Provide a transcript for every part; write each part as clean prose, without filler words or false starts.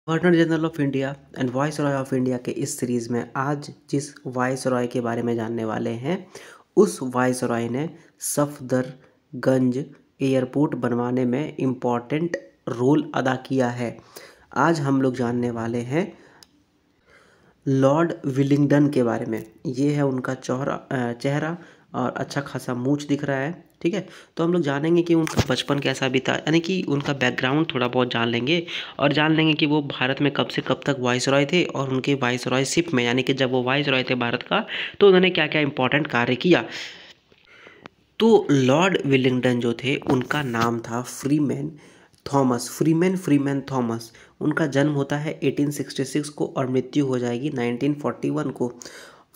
Governor general of India and vice Roy of India के इस series में आज जिस वाइस रॉय के बारे में जानने वाले हैं, उस वाइस रॉय ने सफदरगंज एयरपोर्ट बनवाने में इम्पॉर्टेंट रोल अदा किया है। आज हम लोग जानने वाले हैं लॉर्ड विलिंगडन के बारे में। ये है उनका चेहरा और अच्छा खासा मूंछ दिख रहा है। ठीक है, तो हम लोग जानेंगे कि उनका बचपन कैसा बीता, यानी कि उनका बैकग्राउंड थोड़ा बहुत जान लेंगे और जान लेंगे कि वो भारत में कब से कब तक वाइस रॉय थे और उनके वाइस रॉयशिप में, यानी कि जब वो वाइस रॉय थे भारत का, तो उन्होंने क्या क्या इंपॉर्टेंट कार्य किया। तो लॉर्ड विलिंगडन जो थे, उनका नाम था फ्रीमैन थॉमस। उनका जन्म होता है 1866 को और मृत्यु हो जाएगी 1941 को।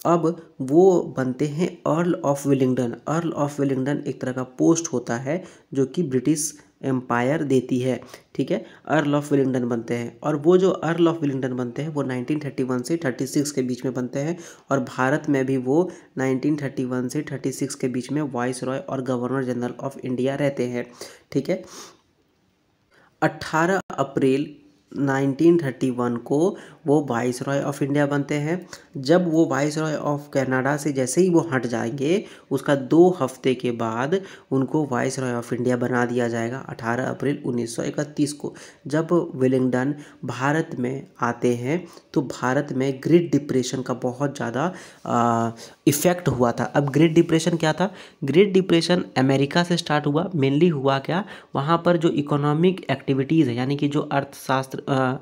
अब वो बनते हैं earl of Willingdon. Earl of Willingdon एक तरह का पोस्ट होता है जो कि ब्रिटिश एम्पायर देती है। ठीक है, अर्ल ऑफ विलिंगडन बनते हैं और वो जो अर्ल ऑफ विलिंगडन बनते हैं वो 1931 से 36 के बीच में बनते हैं और भारत में भी वो 1931 से 36 के बीच में वाइस रॉय और गवर्नर जनरल ऑफ इंडिया रहते हैं। ठीक है, 18 अप्रैल 1931 को वो वाइस रॉय ऑफ इंडिया बनते हैं। जब वो वाइस रॉय ऑफ कनाडा से जैसे ही वो हट जाएंगे, उसका 2 हफ्ते के बाद उनको वाइस रॉय ऑफ इंडिया बना दिया जाएगा 18 अप्रैल 1931 को। जब विलिंगडन भारत में आते हैं तो भारत में ग्रेट डिप्रेशन का बहुत ज़्यादा इफ़ेक्ट हुआ था। अब ग्रेट डिप्रेशन क्या था? ग्रेट डिप्रेशन अमेरिका से स्टार्ट हुआ। मेनली हुआ क्या, वहाँ पर जो इकोनॉमिक एक्टिविटीज़ है, यानी कि जो अर्थशास्त्र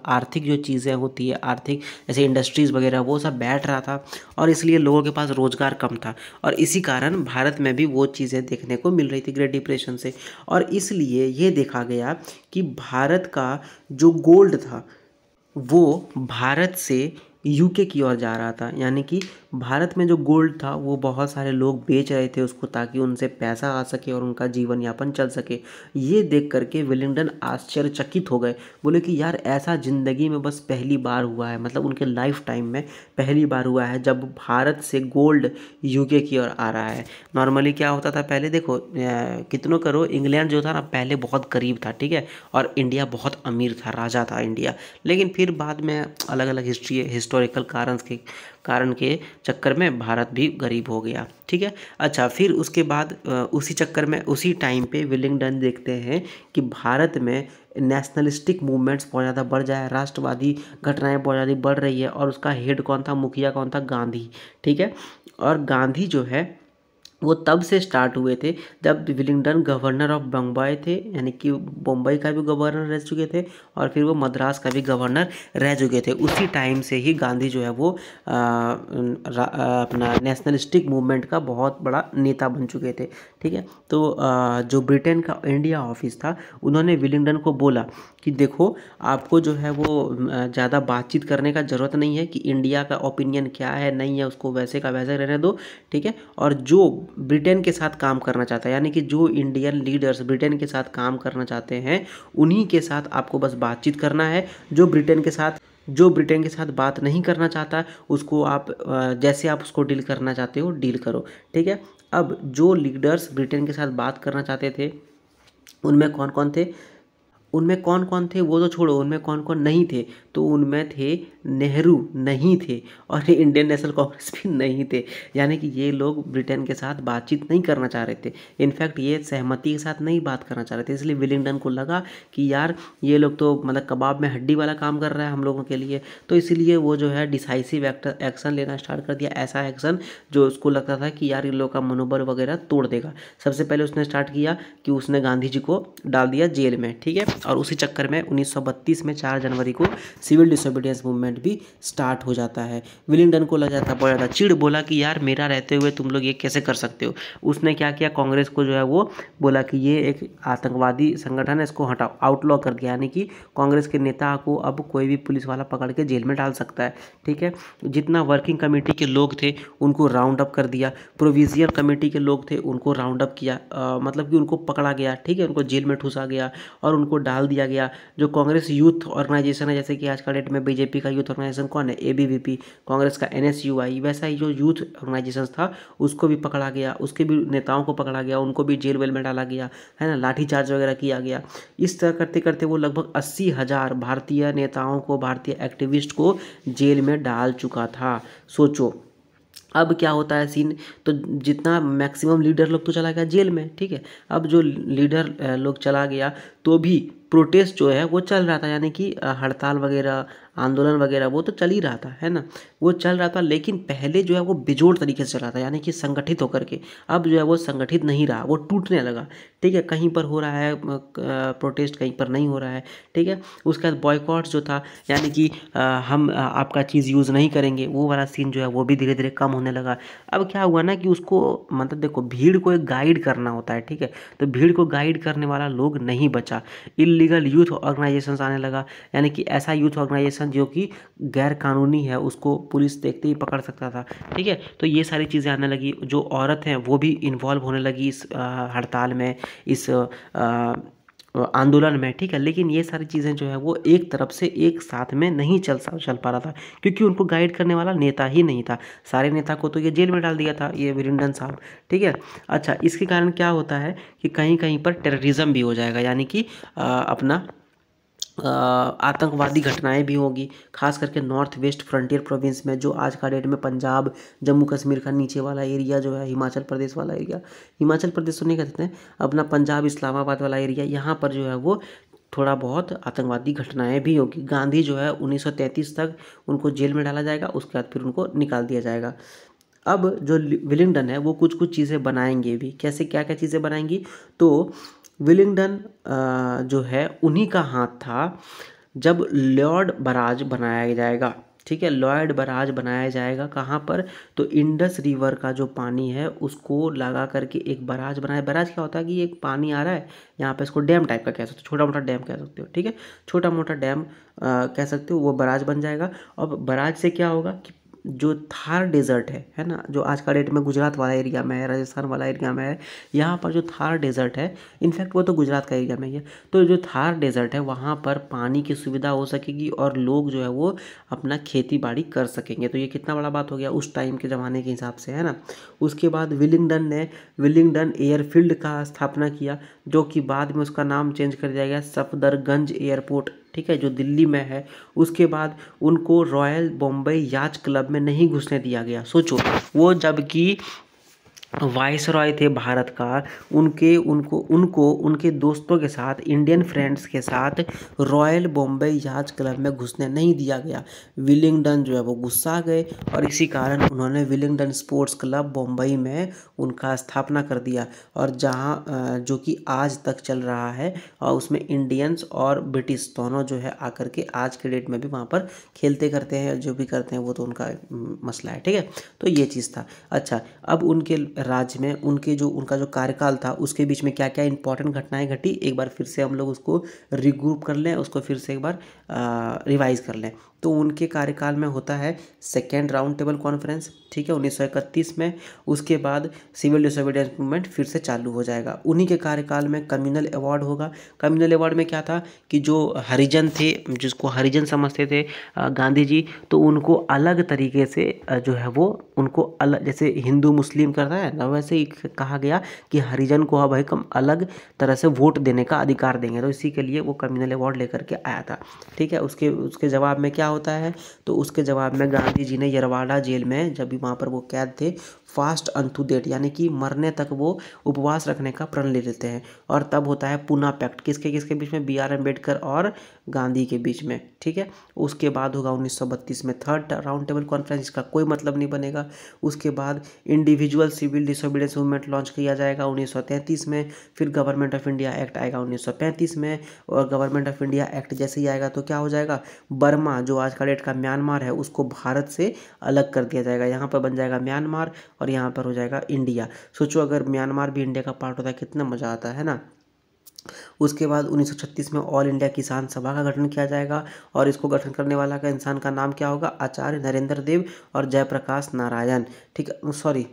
आर्थिक जो चीज़ें होती है, आर्थिक जैसे इंडस्ट्रीज़ वगैरह, वो सब बैठ रहा था और इसलिए लोगों के पास रोज़गार कम था और इसी कारण भारत में भी वो चीज़ें देखने को मिल रही थी ग्रेट डिप्रेशन से। और इसलिए ये देखा गया कि भारत का जो गोल्ड था वो भारत से यूके की ओर जा रहा था, यानी कि भारत में जो गोल्ड था वो बहुत सारे लोग बेच रहे थे उसको, ताकि उनसे पैसा आ सके और उनका जीवन यापन चल सके। ये देख करके विलिंगडन आश्चर्यचकित हो गए। बोले कि यार, ऐसा ज़िंदगी में बस पहली बार हुआ है, मतलब उनके लाइफ टाइम में पहली बार हुआ है जब भारत से गोल्ड यूके की ओर आ रहा है। नॉर्मली क्या होता था पहले, देखो कितनों करो, इंग्लैंड जो था ना पहले बहुत गरीब था, ठीक है, और इंडिया बहुत अमीर था, राजा था इंडिया। लेकिन फिर बाद में अलग अलग हिस्टोरिकल कारण के चक्कर में भारत भी गरीब हो गया। ठीक है, अच्छा, फिर उसके बाद उसी चक्कर में उसी टाइम पे विलिंगडन देखते हैं कि भारत में नेशनलिस्टिक मूवमेंट्स बहुत ज़्यादा बढ़ जाए, राष्ट्रवादी घटनाएं बहुत ज़्यादा बढ़ रही है और उसका हेड कौन था, मुखिया कौन था? गांधी। ठीक है, और गांधी जो है वो तब से स्टार्ट हुए थे जब विलिंगडन गवर्नर ऑफ बम्बई थे, यानी कि बम्बई का भी गवर्नर रह चुके थे और फिर वो मद्रास का भी गवर्नर रह चुके थे। उसी टाइम से ही गांधी जो है वो अपना नेशनलिस्टिक मूवमेंट का बहुत बड़ा नेता बन चुके थे। ठीक है, तो जो ब्रिटेन का इंडिया ऑफिस था, उन्होंने विलिंगडन को बोला कि देखो, आपको जो है वो ज़्यादा बातचीत करने का ज़रूरत नहीं है कि इंडिया का ओपिनियन क्या है नहीं है, उसको वैसे का वैसे रहने दो। ठीक है, और जो ब्रिटेन के साथ काम करना चाहता है, यानी कि जो इंडियन लीडर्स ब्रिटेन के साथ काम करना चाहते हैं, उन्हीं के साथ आपको बस बातचीत करना है। जो ब्रिटेन के साथ बात नहीं करना चाहता, उसको आप जैसे आप उसको डील करना चाहते हो डील करो। ठीक है, अब जो लीडर्स ब्रिटेन के साथ बात करना चाहते थे, उनमें कौन कौन थे? उनमें कौन कौन थे वो तो छोड़ो, उनमें कौन कौन नहीं थे? तो उनमें थे नेहरू नहीं थे और इंडियन नेशनल कांग्रेस भी नहीं थे, यानी कि ये लोग ब्रिटेन के साथ बातचीत नहीं करना चाह रहे थे। इनफैक्ट ये सहमति के साथ नहीं बात करना चाह रहे थे। इसलिए विलिंगडन को लगा कि यार, ये लोग तो मतलब कबाब में हड्डी वाला काम कर रहा है हम लोगों के लिए। तो इसीलिए वो जो है डिसाइसिव एक्शन लेना स्टार्ट कर दिया, ऐसा एक्शन जो उसको लगता था कि यार इन लोग का मनोबल वगैरह तोड़ देगा। सबसे पहले उसने स्टार्ट किया कि उसने गांधी जी को डाल दिया जेल में। ठीक है, और उसी चक्कर में 1932 में 4 जनवरी को सिविल डिसोबीडियंस मूवमेंट भी स्टार्ट हो जाता है। विलिंगडन को लग जाता बहुत ज़्यादा चिढ़, बोला कि यार, मेरा रहते हुए तुम लोग ये कैसे कर सकते हो। उसने क्या किया, कांग्रेस को जो है वो बोला कि ये एक आतंकवादी संगठन है, इसको हटाओ, आउटलॉ कर दिया, यानी कि कांग्रेस के नेता को अब कोई भी पुलिस वाला पकड़ के जेल में डाल सकता है। ठीक है, जितना वर्किंग कमेटी के लोग थे उनको राउंड अप कर दिया, प्रोविजियल कमेटी के लोग थे उनको राउंड अप किया, मतलब कि उनको पकड़ा गया। ठीक है, उनको जेल में ठूसा गया और उनको डाल दिया गया। जो कांग्रेस यूथ ऑर्गेनाइजेशन है, जैसे कि आज का डेट में बीजेपी का यूथ ऑर्गेनाइजेशन कौन है, एबीवीपी, कांग्रेस का एनएसयूआई, वैसा ही जो यूथ ऑर्गेनाइजेशन था उसको भी पकड़ा गया, उसके भी नेताओं को पकड़ा गया, उनको भी जेल वेल में डाला गया, है ना, लाठीचार्ज वगैरह किया गया। इस तरह करते करते वो लगभग 80,000 भारतीय नेताओं को, भारतीय एक्टिविस्ट को जेल में डाल चुका था। सोचो अब क्या होता है सीन। तो जितना मैक्सिमम लीडर लोग तो चला गया जेल में, ठीक है। अब जो लीडर लोग चला गया तो भी प्रोटेस्ट जो है वो चल रहा था, यानी कि हड़ताल वगैरह, आंदोलन वगैरह वो तो चल ही रहा था, है ना, वो चल रहा था। लेकिन पहले जो है वो बेजोड़ तरीके से चल रहा था, यानी कि संगठित होकर के। अब जो है वो संगठित नहीं रहा, वो टूटने लगा, ठीक है। कहीं पर हो रहा है प्रोटेस्ट, कहीं पर नहीं हो रहा है, ठीक है। उसके बाद बॉयकॉट जो था, यानी कि हम आपका चीज़ यूज़ नहीं करेंगे, वो वाला सीन जो है वो भी धीरे धीरे कम होने लगा। अब क्या हुआ ना कि उसको, मतलब देखो, भीड़ को एक गाइड करना होता है, ठीक है। तो भीड़ को गाइड करने वाला लोग नहीं बचा, इलीगल यूथ ऑर्गेनाइजेशंस आने लगा, यानी कि ऐसा यूथ ऑर्गेनाइजेशन जो कि गैर कानूनी है उसको पुलिस देखते ही पकड़ सकता था, ठीक है। तो ये सारी चीज़ें आने लगी। जो औरत हैं वो भी इन्वॉल्व होने लगी इस हड़ताल में, इस आंदोलन में, ठीक है। लेकिन ये सारी चीज़ें जो है वो एक तरफ से एक साथ में नहीं चल पा रहा था, क्योंकि उनको गाइड करने वाला नेता ही नहीं था। सारे नेता को तो ये जेल में डाल दिया था, ये विलिंगडन साहब, ठीक है। अच्छा, इसके कारण क्या होता है कि कहीं कहीं पर टेररिज्म भी हो जाएगा, यानी कि अपना आतंकवादी घटनाएं भी होगी, खास करके नॉर्थ वेस्ट फ्रंटियर प्रोविंस में, जो आज का डेट में पंजाब, जम्मू कश्मीर का नीचे वाला एरिया जो है, हिमाचल प्रदेश वाला एरिया, हिमाचल प्रदेश तो नहीं कह सकते हैं, अपना पंजाब इस्लामाबाद वाला एरिया, यहाँ पर जो है वो थोड़ा बहुत आतंकवादी घटनाएं भी होगी। गांधी जो है 1933 तक उनको जेल में डाला जाएगा, उसके बाद फिर उनको निकाल दिया जाएगा। अब जो विलिंगडन है वो कुछ कुछ चीज़ें बनाएंगे भी। कैसे, क्या क्या चीज़ें बनाएंगी, तो विलिंगडन जो है उन्हीं का हाथ था जब लॉर्ड बराज बनाया जाएगा, ठीक है। लॉर्ड बराज बनाया जाएगा कहाँ पर, तो इंडस रिवर का जो पानी है उसको लगा करके एक बराज बनाया। बराज क्या होता है कि एक पानी आ रहा है यहाँ पे, इसको डैम टाइप का कह सकते हो, छोटा मोटा डैम कह सकते हो, ठीक है, छोटा मोटा डैम कह सकते हो, वो बराज बन जाएगा। अब बराज से क्या होगा कि जो थार डेजर्ट है ना, जो आज का डेट में गुजरात वाला एरिया में है, राजस्थान वाला एरिया में है, यहाँ पर जो थार डेजर्ट है, इनफैक्ट वो तो गुजरात का एरिया में ही है, तो जो थार डेजर्ट है वहाँ पर पानी की सुविधा हो सकेगी और लोग जो है वो अपना खेती बाड़ी कर सकेंगे। तो ये कितना बड़ा बात हो गया उस टाइम के ज़माने के हिसाब से, है ना। उसके बाद विलिंगडन ने विलिंगडन एयरफील्ड का स्थापना किया, जो कि बाद में उसका नाम चेंज कर दिया गया सफदरगंज एयरपोर्ट, ठीक है, जो दिल्ली में है। उसके बाद उनको रॉयल बॉम्बे याच क्लब में नहीं घुसने दिया गया। सोचो, वो जबकि वाइसरॉय थे भारत का, उनके दोस्तों के साथ, इंडियन फ्रेंड्स के साथ रॉयल बॉम्बे याच क्लब में घुसने नहीं दिया गया। विलिंगडन जो है वो गुस्सा गए और इसी कारण उन्होंने विलिंगडन स्पोर्ट्स क्लब बॉम्बई में उनका स्थापना कर दिया, और जहां जो कि आज तक चल रहा है, और उसमें इंडियंस और ब्रिटिश दोनों जो है आकर के आज के डेट में भी वहाँ पर खेलते करते हैं, जो भी करते हैं वो तो उनका मसला है, ठीक है। तो ये चीज़ था। अच्छा, अब उनके राज्य में उनका जो कार्यकाल था उसके बीच में क्या क्या इंपॉर्टेंट घटनाएं घटी, एक बार फिर से हम लोग उसको रिग्रुप कर लें, उसको फिर से एक बार रिवाइज कर लें। तो उनके कार्यकाल में होता है सेकेंड राउंड टेबल कॉन्फ्रेंस, ठीक है, 1931 में। उसके बाद सिविल डिसोबीडियंस मूवमेंट फिर से चालू हो जाएगा। उन्हीं के कार्यकाल में कम्युनल अवार्ड होगा। कम्युनल अवार्ड में क्या था कि जो हरिजन थे, जिसको हरिजन समझते थे गांधी जी, तो उनको अलग तरीके से जो है वो उनको अलग, जैसे हिंदू मुस्लिम करता है ना, वैसे ही कहा गया कि हरिजन को अब हम अलग तरह से वोट देने का अधिकार देंगे। तो इसी के लिए वो कम्युनल अवार्ड लेकर के आया था, ठीक है। उसके जवाब में क्या होता है, तो उसके जवाब में गांधी जी ने यरवाड़ा जेल में, जब भी वहाँ पर वो कैद थे, फास्ट अनटू डेट, यानी कि मरने तक वो उपवास रखने का प्रण ले लेते हैं। और तब होता है पूना पैक्ट, किसके किसके बीच में, बी आर अम्बेडकर और गांधी के बीच में, ठीक है। उसके बाद होगा 1932 में थर्ड राउंड टेबल कॉन्फ्रेंस, इसका कोई मतलब नहीं बनेगा। उसके बाद individual civil disobedience movement launch किया जाएगा 1933 में। फिर गवर्नमेंट ऑफ इंडिया एक्ट आएगा 1935 में, और गवर्नमेंट ऑफ इंडिया एक्ट जैसे ही आएगा तो क्या हो जाएगा, बर्मा जो आज का डेट का म्यांमार है उसको भारत से अलग कर दिया जाएगा। यहाँ पर बन जाएगा म्यांमार और यहाँ पर हो जाएगा इंडिया। सोचो अगर म्यांमार भी इंडिया का पार्ट होता है, कितना मज़ा आता है ना। उसके बाद 1936 में ऑल इंडिया किसान सभा का गठन किया जाएगा, और इसको गठन करने वाला का इंसान का नाम क्या होगा, आचार्य नरेंद्र देव और जयप्रकाश नारायण, ठीक है, सॉरी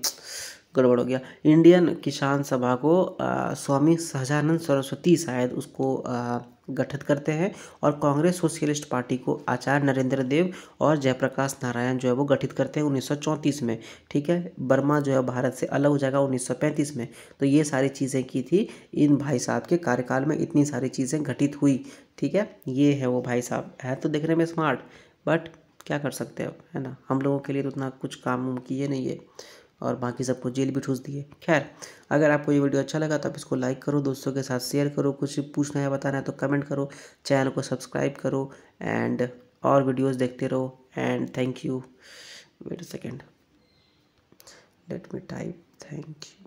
गड़बड़ हो गया। इंडियन किसान सभा को स्वामी सहजानंद सरस्वती शायद उसको गठित करते हैं और कांग्रेस सोशलिस्ट पार्टी को आचार्य नरेंद्र देव और जयप्रकाश नारायण जो है वो गठित करते हैं 1934 में। ठीक है, बर्मा जो है भारत से अलग हो जाएगा 1935 में। तो ये सारी चीज़ें की थी इन भाई साहब के कार्यकाल में, इतनी सारी चीज़ें घटित हुई। ठीक है, ये है वो भाई साहब, है तो दिखने में स्मार्ट, बट क्या कर सकते हो, है ना। हम लोगों के लिए तो उतना कुछ काम उम किए नहीं है और बाकी सबको जेल भी ठूस दिए। खैर, अगर आपको ये वीडियो अच्छा लगा तो आप इसको लाइक करो, दोस्तों के साथ शेयर करो, कुछ पूछना है बताना है तो कमेंट करो, चैनल को सब्सक्राइब करो एंड और वीडियोस देखते रहो and thank you. Wait a second, let me type thank you.